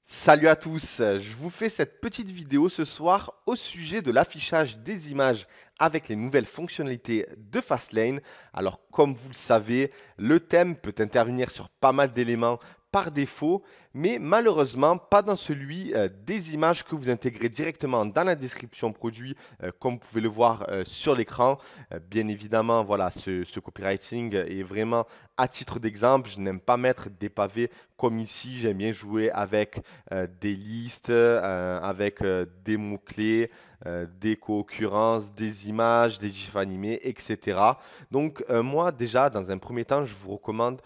Salut à tous, je vous fais cette petite vidéo ce soir au sujet de l'affichage des images avec les nouvelles fonctionnalités de Fastlane. Alors comme vous le savez, le thème peut intervenir sur pas mal d'éléments par défaut, mais malheureusement pas dans celui des images que vous intégrez directement dans la description produit, comme vous pouvez le voir sur l'écran. Bien évidemment, voilà, ce copywriting est vraiment à titre d'exemple. Je n'aime pas mettre des pavés comme ici, j'aime bien jouer avec des listes, avec des mots-clés, des co-occurrences, des images, des gifs animés, etc. Donc moi déjà, dans un premier temps, je vous recommande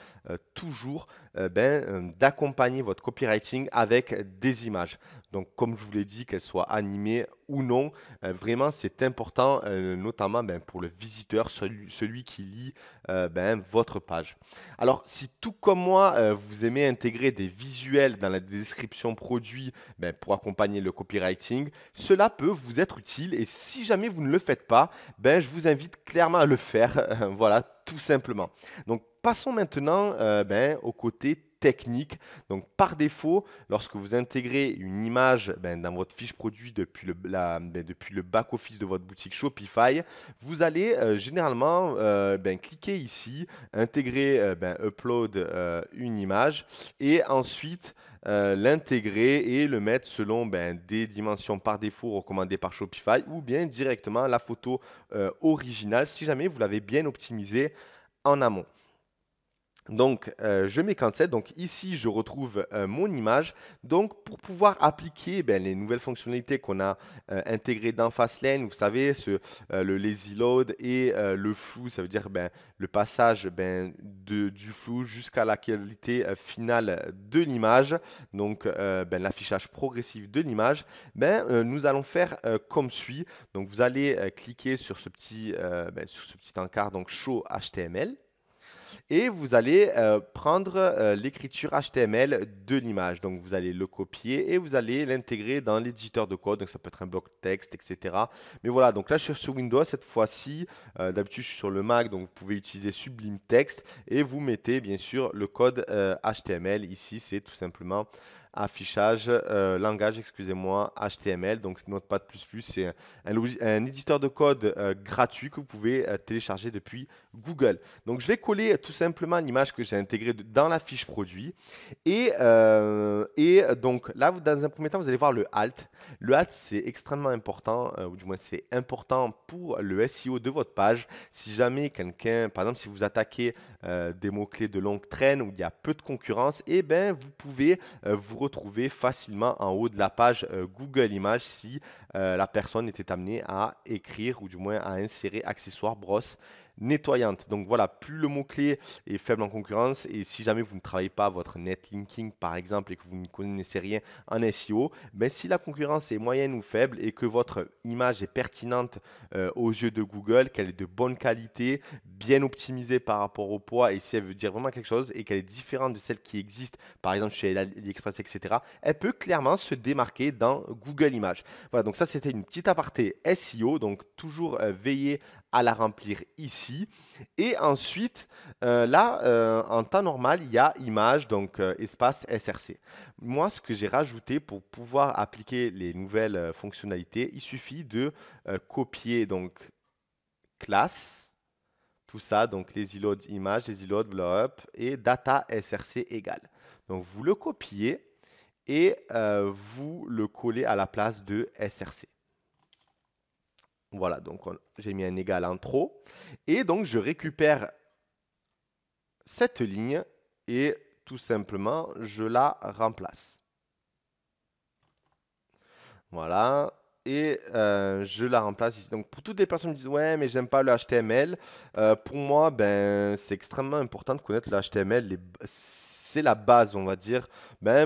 toujours d'accompagner votre copywriting avec des images. Donc comme je vous l'ai dit, qu'elles soient animées ou non, vraiment c'est important, notamment pour le visiteur, celui qui lit votre page. Alors, si tout comme moi, vous aimez intégrer des visuels dans la description produit pour accompagner le copywriting, cela peut vous être utile. Et si jamais vous ne le faites pas, je vous invite clairement à le faire. Voilà, tout simplement. Donc, passons maintenant au côté technique. Donc, par défaut, lorsque vous intégrez une image dans votre fiche produit depuis le back-office de votre boutique Shopify, vous allez généralement cliquer ici, intégrer, upload une image et ensuite l'intégrer et le mettre selon des dimensions par défaut recommandées par Shopify ou bien directement la photo originale si jamais vous l'avez bien optimisé en amont. Donc, je mets cancel. Donc, ici, je retrouve mon image. Donc, pour pouvoir appliquer les nouvelles fonctionnalités qu'on a intégrées dans Fastlane, vous savez, le lazy load et le flou, ça veut dire le passage du flou jusqu'à la qualité finale de l'image. Donc, l'affichage progressif de l'image. Nous allons faire comme suit. Donc, vous allez cliquer sur ce petit encart, donc Show HTML. Et vous allez prendre l'écriture HTML de l'image. Donc, vous allez le copier et vous allez l'intégrer dans l'éditeur de code. Donc, ça peut être un bloc texte, etc. Mais voilà, donc là, je suis sur Windows cette fois-ci. D'habitude, je suis sur le Mac, donc vous pouvez utiliser Sublime Text. Et vous mettez, bien sûr, le code HTML. Ici, c'est tout simplement langage, excusez-moi, HTML. Donc, Notepad++, c'est un éditeur de code gratuit que vous pouvez télécharger depuis Google. Donc, je vais coller tout simplement l'image que j'ai intégrée dans la fiche produit. Et donc, là, dans un premier temps, vous allez voir le Alt. Le Alt, c'est extrêmement important, ou du moins, c'est important pour le SEO de votre page. Si jamais quelqu'un, par exemple, si vous attaquez des mots-clés de longue traîne où il y a peu de concurrence, vous pouvez vous retrouver facilement en haut de la page Google Images si la personne était amenée à écrire ou du moins à insérer accessoire brosse nettoyante. Donc voilà, plus le mot-clé est faible en concurrence et si jamais vous ne travaillez pas votre netlinking par exemple et que vous ne connaissez rien en SEO, si la concurrence est moyenne ou faible et que votre image est pertinente aux yeux de Google, qu'elle est de bonne qualité, bien optimisée par rapport au poids et si elle veut dire vraiment quelque chose et qu'elle est différente de celle qui existe par exemple chez AliExpress, etc., elle peut clairement se démarquer dans Google Images. Voilà, donc ça c'était une petite aparté SEO, donc toujours veiller à la remplir ici. Et ensuite, en temps normal, il y a image, donc espace SRC. Moi, ce que j'ai rajouté pour pouvoir appliquer les nouvelles fonctionnalités, il suffit de copier donc classe, tout ça, donc les load image, les load blow up et data SRC égale. Donc vous le copiez et vous le collez à la place de SRC. Voilà, donc j'ai mis un égal en trop. Et donc, je récupère cette ligne et tout simplement, je la remplace. Voilà. Et je la remplace ici. Donc, pour toutes les personnes qui disent ouais, mais j'aime pas le HTML, pour moi, c'est extrêmement important de connaître le HTML. C'est la base, on va dire,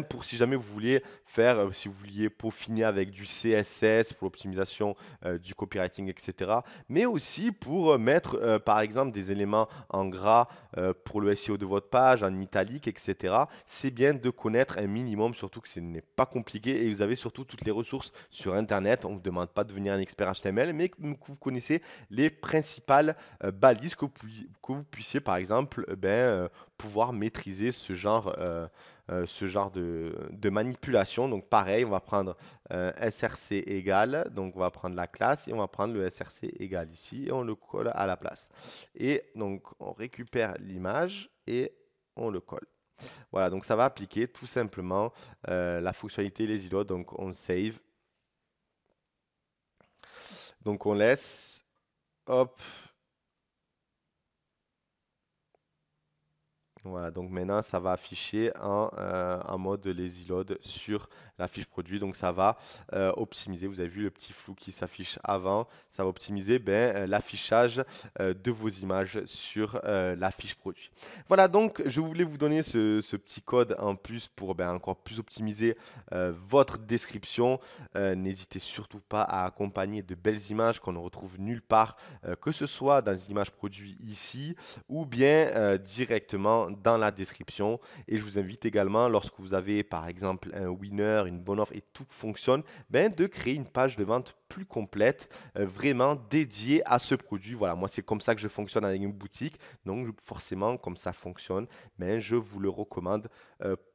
pour si jamais vous vouliez faire, si vous vouliez peaufiner avec du CSS pour l'optimisation du copywriting, etc. Mais aussi pour mettre, par exemple, des éléments en gras pour le SEO de votre page, en italique, etc. C'est bien de connaître un minimum, surtout que ce n'est pas compliqué et vous avez surtout toutes les ressources sur Internet. On ne vous demande pas de devenir un expert HTML, mais que vous connaissez les principales balises que vous puissiez, par exemple, pouvoir maîtriser ce genre de manipulation. Donc pareil, on va prendre src égale, donc on va prendre la classe et on va prendre le src égale ici et on le colle à la place. Et donc on récupère l'image et on le colle. Voilà, donc ça va appliquer tout simplement la fonctionnalité les îlots. Donc on save. Donc on laisse, hop. Voilà, donc maintenant ça va afficher en mode lazy load sur la fiche produit. Donc ça va optimiser. Vous avez vu le petit flou qui s'affiche avant. Ça va optimiser l'affichage de vos images sur la fiche produit. Voilà, donc je voulais vous donner ce petit code en plus pour encore plus optimiser votre description. N'hésitez surtout pas à accompagner de belles images qu'on ne retrouve nulle part, que ce soit dans les images produits ici ou bien directement dans la description. Et je vous invite également, lorsque vous avez par exemple un winner, une bonne offre et tout fonctionne, de créer une page de vente plus complète, vraiment dédiée à ce produit. Voilà, moi c'est comme ça que je fonctionne avec une boutique. Donc forcément, comme ça fonctionne, je vous le recommande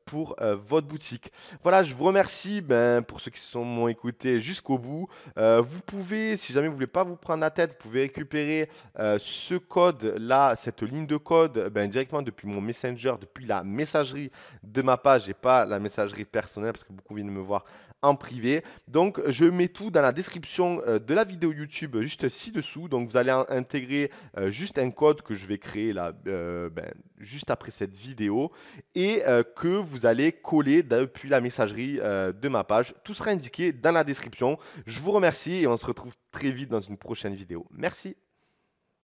pour votre boutique. Voilà, je vous remercie pour ceux qui m'ont écouté jusqu'au bout. Vous pouvez, si jamais vous ne voulez pas vous prendre la tête, vous pouvez récupérer ce code-là, cette ligne de code directement depuis mon Messenger, depuis la messagerie de ma page et pas la messagerie personnelle parce que beaucoup viennent me voir en privé. Donc, je mets tout dans la description de la vidéo YouTube juste ci-dessous. Donc, vous allez intégrer juste un code que je vais créer là, juste après cette vidéo et que vous allez coller depuis la messagerie de ma page. Tout sera indiqué dans la description. Je vous remercie et on se retrouve très vite dans une prochaine vidéo. Merci.